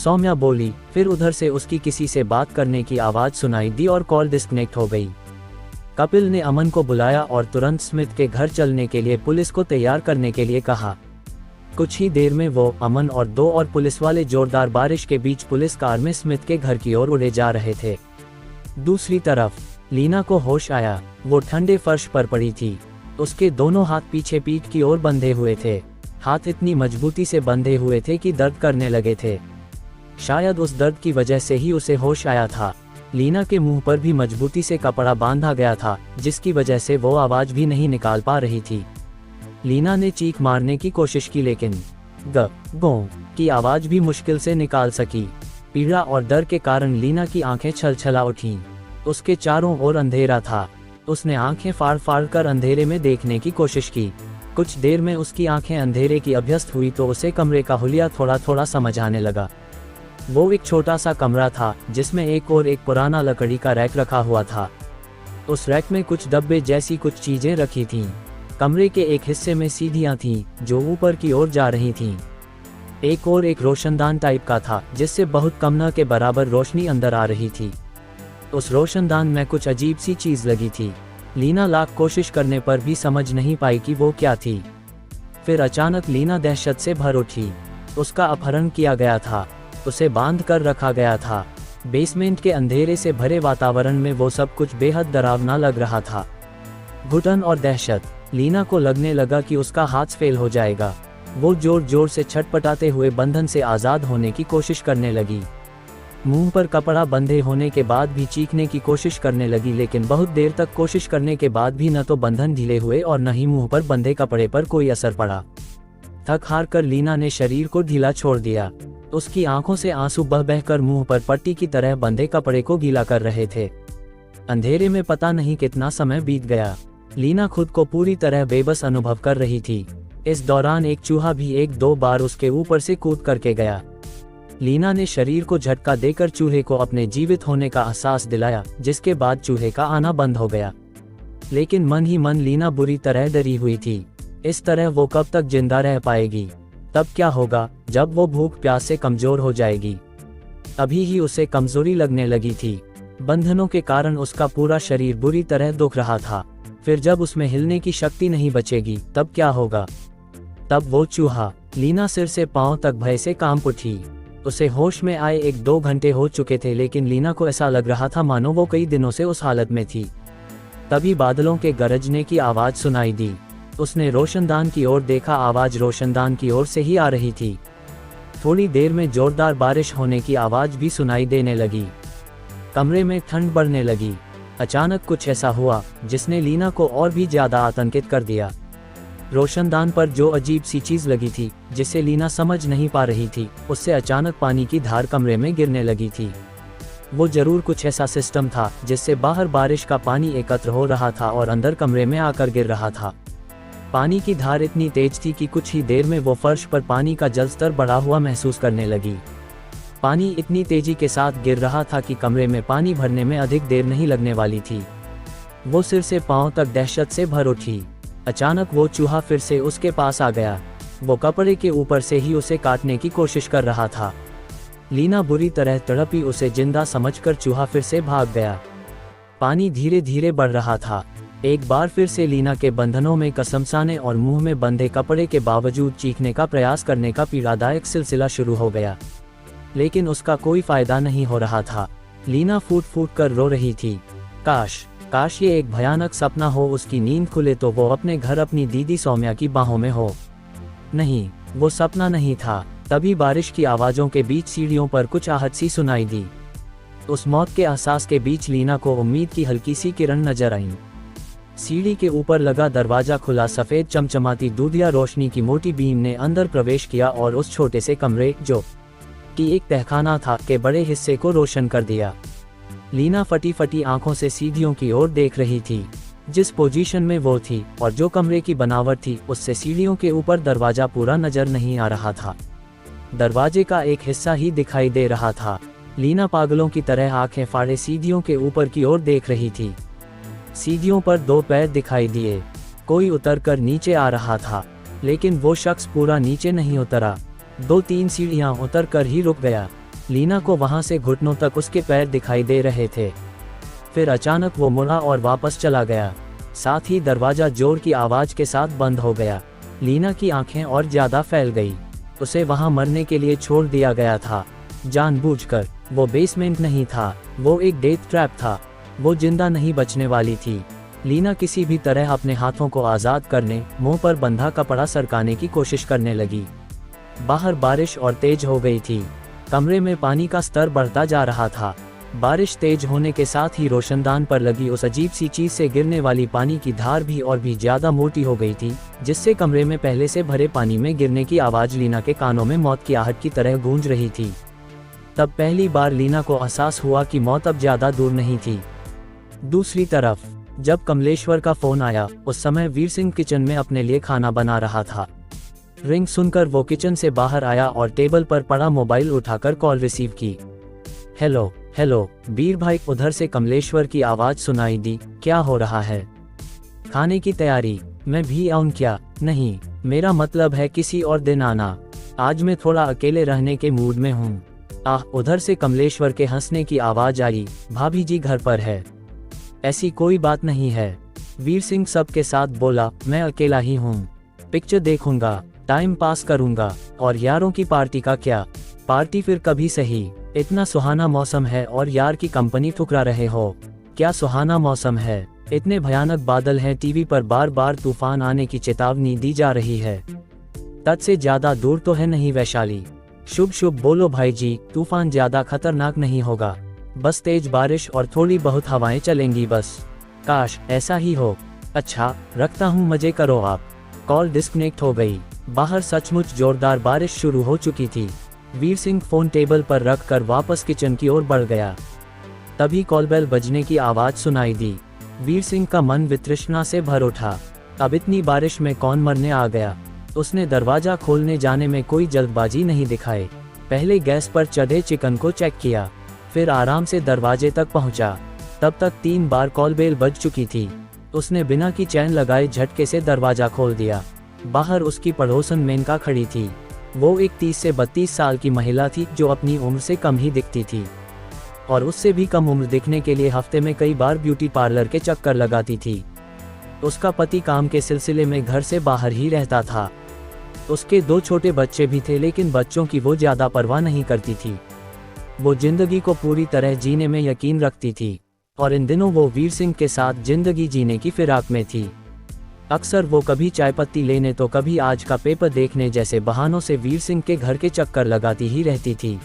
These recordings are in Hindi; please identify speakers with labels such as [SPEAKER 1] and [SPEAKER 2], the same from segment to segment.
[SPEAKER 1] सौम्या बोली। फिर उधर से उसकी किसी से बात करने की आवाज़ सुनाई दी और कॉल डिस्कनेक्ट हो गई। कपिल ने अमन को बुलाया और तुरंत स्मिथ के घर चलने के लिए पुलिस को तैयार करने के लिए कहा। कुछ ही देर में वो, अमन और 2 और पुलिस वाले जोरदार बारिश के बीच पुलिस कार में स्मिथ के घर की ओर उड़े जा रहे थे। दूसरी तरफ लीना को होश आया। वो ठंडे फर्श पर पड़ी थी। उसके दोनों हाथ पीछे पीठ की ओर बंधे हुए थे। हाथ इतनी मजबूती से बंधे हुए थे कि दर्द करने लगे थे। शायद उस दर्द की वजह से ही उसे होश आया था। लीना के मुंह पर भी मजबूती से कपड़ा बांधा गया था, जिसकी वजह से वो आवाज भी नहीं निकाल पा रही थी। लीना ने चीख मारने की कोशिश की, लेकिन ग गो की आवाज भी मुश्किल से निकाल सकी। पीड़ा और डर के कारण लीना की आंखें छलछला उठीं। उसके चारों ओर अंधेरा था। उसने आंखें फाड़ फाड़ कर अंधेरे में देखने की कोशिश की। कुछ देर में उसकी आंखें अंधेरे की अभ्यस्त हुई तो उसे कमरे का हुलिया थोड़ा थोड़ा समझ आने लगा। वो एक छोटा सा कमरा था, जिसमें एक पुराना लकड़ी का रैक रखा हुआ था। उस रैक में कुछ डब्बे जैसी कुछ चीजें रखी थीं। कमरे के एक हिस्से में सीढ़ियां थीं, जो ऊपर की ओर जा रही थीं। एक रोशनदान टाइप का था, जिससे बहुत कम न के बराबर रोशनी अंदर आ रही थी। उस रोशनदान में कुछ अजीब सी चीज लगी थी। लीना लाख कोशिश करने पर भी समझ नहीं पाई कि वो क्या थी। फिर अचानक लीना दहशत से भर उठी। उसका अपहरण किया गया था। उसे बांध कर रखा गया था। बेसमेंट के अंधेरे से भरे वातावरण में वो सब कुछ बेहद डरावना लग रहा था। घुटन और दहशत। लीना को लगने लगा कि उसका हाथ फेल हो जाएगा। वो जोर जोर से छटपटाते हुए बंधन से आज़ाद होने की कोशिश करने लगी। मुंह पर कपड़ा बंधे होने के बाद भी चीखने की कोशिश करने लगी, लेकिन बहुत देर तक कोशिश करने के बाद भी न तो बंधन ढीले हुए और न ही मुंह पर बंधे कपड़े पर कोई असर पड़ा। थक हार कर लीना ने शरीर को ढीला छोड़ दिया। उसकी आंखों से आंसू बह बह कर मुंह पर पट्टी की तरह बंधे कपड़े को गीला कर रहे थे। अंधेरे में पता नहीं कितना समय बीत गया। लीना खुद को पूरी तरह बेबस अनुभव कर रही थी। इस दौरान एक चूहा भी 1-2 बार उसके ऊपर से कूद करके गया। लीना ने शरीर को झटका देकर चूहे को अपने जीवित होने का एहसास दिलाया, जिसके बाद चूहे का आना बंद हो गया। लेकिन मन ही मन लीना बुरी तरह डरी हुई थी। इस तरह वो कब तक जिंदा रह पाएगी? तब क्या होगा जब वो भूख प्यास से कमजोर हो जाएगी? अभी ही उसे कमजोरी लगने लगी थी। बंधनों के कारण उसका पूरा शरीर बुरी तरह दुख रहा था। फिर जब उसमें हिलने की शक्ति नहीं बचेगी, तब क्या होगा? तब वो चूहा। लीना सिर से पांव तक भय से कांप उठी। उसे होश में आए 1-2 घंटे हो चुके थे, लेकिन लीना को ऐसा लग रहा था मानो वो कई दिनों से उस हालत में थी। तभी बादलों के गरजने की आवाज सुनाई दी। उसने रोशनदान की ओर देखा। आवाज रोशनदान की ओर से ही आ रही थी। थोड़ी देर में जोरदार बारिश होने की आवाज भी सुनाई देने लगी। कमरे में ठंड बढ़ने लगी। अचानक कुछ ऐसा हुआ जिसने लीना को और भी ज्यादा आतंकित कर दिया। रोशनदान पर जो अजीब सी चीज लगी थी, जिसे लीना समझ नहीं पा रही थी, उससे अचानक पानी की धार कमरे में गिरने लगी थी। वो जरूर कुछ ऐसा सिस्टम था जिससे बाहर बारिश का पानी एकत्र हो रहा था और अंदर कमरे में आकर गिर रहा था। पानी की धार इतनी तेज थी कि कुछ ही देर में वो फर्श पर पानी का जलस्तर बढ़ा हुआ महसूस करने लगी। पानी इतनी तेजी के साथ गिर रहा था कि कमरे में पानी भरने में अधिक देर नहीं लगने वाली थी। वो सिर से पांव तक दहशत से भर उठी। अचानक वो चूहा फिर से उसके पास आ गया। वो कपड़े के ऊपर से ही उसे काटने की कोशिश कर रहा था। लीना बुरी तरह तड़पी। उसे जिंदा समझकर चूहा फिर से भाग गया। पानी धीरे धीरे बढ़ रहा था। एक बार फिर से लीना के बंधनों में कसमसाने और मुंह में बंधे कपड़े के बावजूद चीखने का प्रयास करने का पीड़ादायक सिलसिला शुरू हो गया, लेकिन उसका कोई फायदा नहीं हो रहा था। लीना फूट फूट कर रो रही थी। काश ये एक भयानक सपना हो। उसकी नींद खुले तो वो अपने घर अपनी दीदी सौम्या की बाहों में हो। नहीं, वो सपना नहीं था। तभी बारिश की आवाजों के बीच सीढ़ियों पर कुछ आहट सी सुनाई दी। उस मौत के एहसास के बीच लीना को उम्मीद की हल्की सी किरण नजर आई। सीढ़ी के ऊपर लगा दरवाजा खुला। सफेद चमचमाती दूधिया रोशनी की मोटी बीम ने अंदर प्रवेश किया और उस छोटे से कमरे, जो कि एक तहखाना था, के बड़े हिस्से को रोशन कर दिया। लीना फटी फटी आंखों से सीढ़ियों की ओर देख रही थी। जिस पोजीशन में वो थी और जो कमरे की बनावट थी, उससे सीढ़ियों के ऊपर दरवाजा पूरा नजर नहीं आ रहा था। दरवाजे का एक हिस्सा ही दिखाई दे रहा था। लीना पागलों की तरह आंखें फाड़े सीढ़ियों के ऊपर की ओर देख रही थी। सीढ़ियों पर 2 पैर दिखाई दिए। कोई उतरकर नीचे आ रहा था, लेकिन वो शख्स पूरा नीचे नहीं उतरा। 2-3 सीढ़ियां उतरकर ही रुक गया। लीना को वहां से घुटनों तक उसके पैर दिखाई दे रहे थे। फिर अचानक वो मुड़ा और वापस चला गया। साथ ही दरवाजा जोर की आवाज के साथ बंद हो गया। लीना की आंखें और ज्यादा फैल गई। उसे वहां मरने के लिए छोड़ दिया गया था, जानबूझकर। वो बेसमेंट नहीं था, वो एक डेथ ट्रैप था। वो जिंदा नहीं बचने वाली थी। लीना किसी भी तरह अपने हाथों को आज़ाद करने, मुंह पर बंधा कपड़ा सरकाने की कोशिश करने लगी। बाहर बारिश और तेज हो गई थी। कमरे में पानी का स्तर बढ़ता जा रहा था। बारिश तेज होने के साथ ही रोशनदान पर लगी उस अजीब सी चीज से गिरने वाली पानी की धार भी और भी ज्यादा मोटी हो गई थी, जिससे कमरे में पहले से भरे पानी में गिरने की आवाज लीना के कानों में मौत की आहट की तरह गूंज रही थी। तब पहली बार लीना को एहसास हुआ कि मौत अब ज्यादा दूर नहीं थी। दूसरी तरफ जब कमलेश्वर का फोन आया, उस समय वीर सिंह किचन में अपने लिए खाना बना रहा था। रिंग सुनकर वो किचन से बाहर आया और टेबल पर पड़ा मोबाइल उठाकर कॉल रिसीव की। हेलो हेलो वीर भाई, उधर से कमलेश्वर की आवाज सुनाई दी। क्या हो रहा है? खाने की तैयारी। मैं भी आऊं क्या? नहीं, मेरा मतलब है किसी और दिन आना। आज मैं थोड़ा अकेले रहने के मूड में हूँ। उधर से कमलेश्वर के हंसने की आवाज आई। भाभी जी घर पर है? ऐसी कोई बात नहीं है, वीर सिंह सबके साथ बोला। मैं अकेला ही हूँ, पिक्चर देखूंगा, टाइम पास करूंगा। और यारों की पार्टी का क्या? पार्टी फिर कभी सही। इतना सुहाना मौसम है और यार की कंपनी ठुकरा रहे हो। क्या सुहाना मौसम है? इतने भयानक बादल हैं, टीवी पर बार बार तूफान आने की चेतावनी दी जा रही है। तट से ज्यादा दूर तो है नहीं वैशाली। शुभ शुभ बोलो भाई जी, तूफान ज्यादा खतरनाक नहीं होगा, बस तेज बारिश और थोड़ी बहुत हवाएं चलेंगी बस। काश ऐसा ही हो। अच्छा रखता हूँ, मजे करो आप। कॉल डिस्कनेक्ट हो गई। बाहर सचमुच जोरदार बारिश शुरू हो चुकी थी। वीर सिंह फोन टेबल पर रखकर वापस किचन की ओर बढ़ गया। तभी कॉल बेल बजने की आवाज सुनाई दी। वीर सिंह का मन वितृष्णा से भर उठा। अब इतनी बारिश में कौन मरने आ गया? उसने दरवाजा खोलने जाने में कोई जल्दबाजी नहीं दिखाई। पहले गैस पर चढ़े चिकन को चेक किया, फिर आराम से दरवाजे तक पहुंचा। तब तक 3 बार कॉल बेल बज चुकी थी। उसने बिना की चैन लगाए झटके से दरवाजा खोल दिया। बाहर उसकी पड़ोसन मेनका खड़ी थी। वो एक 30 से 32 साल की महिला थी जो अपनी उम्र से कम ही दिखती थी और उससे भी कम उम्र दिखने के लिए हफ्ते में कई बार ब्यूटी पार्लर के चक्कर लगाती थी। उसका पति काम के सिलसिले में घर से बाहर ही रहता था। उसके 2 छोटे बच्चे भी थे, लेकिन बच्चों की वो ज्यादा परवाह नहीं करती थी। वो जिंदगी को पूरी तरह जीने में यकीन रखती थी और इन दिनों वो वीर सिंह के साथ जिंदगी जीने की फिराक में थी। अक्सर वो कभी चाय पत्ती लेने तो कभी आज का पेपर देखने जैसे बहानों से वीर सिंह के घर के चक्कर लगाती ही रहती थी।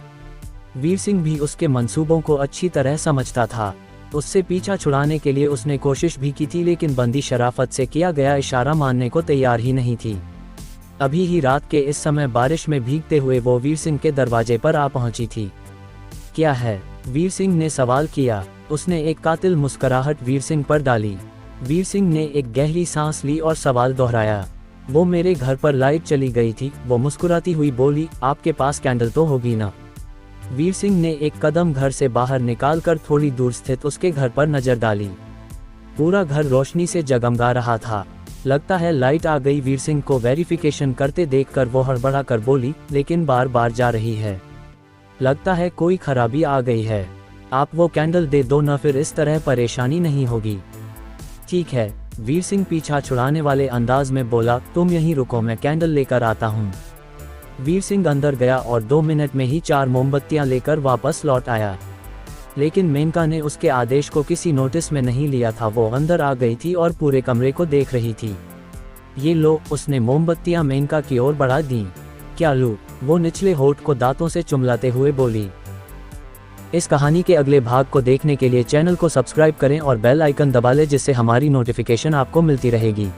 [SPEAKER 1] वीर सिंह भी उसके मंसूबों को अच्छी तरह समझता था। उससे पीछा छुड़ाने के लिए उसने कोशिश भी की थी, लेकिन बंदी शराफत से किया गया इशारा मानने को तैयार ही नहीं थी। अभी ही रात के इस समय बारिश में भीगते हुए वो वीर सिंह के दरवाजे पर आ पहुंची थी। क्या है? वीर सिंह ने सवाल किया। उसने एक कातिल मुस्कुराहट वीर सिंह पर डाली। वीर सिंह ने एक गहरी सांस ली और सवाल दोहराया। वो मेरे घर पर लाइट चली गई थी, वो मुस्कुराती हुई बोली। आपके पास कैंडल तो होगी ना? वीर सिंह ने एक कदम घर से बाहर निकालकर थोड़ी दूर स्थित उसके घर पर नजर डाली। पूरा घर रोशनी से जगमगा रहा था। लगता है लाइट आ गई। वीर सिंह को वेरिफिकेशन करते देखकर वो हड़बड़ा कर बोली, लेकिन बार बार जा रही है। लगता है कोई खराबी आ गई है। आप वो कैंडल दे दो ना, फिर इस तरह परेशानी नहीं होगी। ठीक है, वीर सिंह पीछा छुड़ाने वाले अंदाज में बोला। तुम यहीं रुको, मैं कैंडल लेकर आता हूँ। वीर सिंह अंदर गया और 2 मिनट में ही 4 मोमबत्तियां लेकर वापस लौट आया। लेकिन मेनका ने उसके आदेश को किसी नोटिस में नहीं लिया था। वो अंदर आ गई थी और पूरे कमरे को देख रही थी। ये लो, उसने मोमबत्तियां मेनका की ओर बढ़ा दी। क्या लूं? वो निचले होठ को दांतों से चुमलाते हुए बोली। इस कहानी के अगले भाग को देखने के लिए चैनल को सब्सक्राइब करें और बेल आइकन दबा लें, जिससे हमारी नोटिफिकेशन आपको मिलती रहेगी।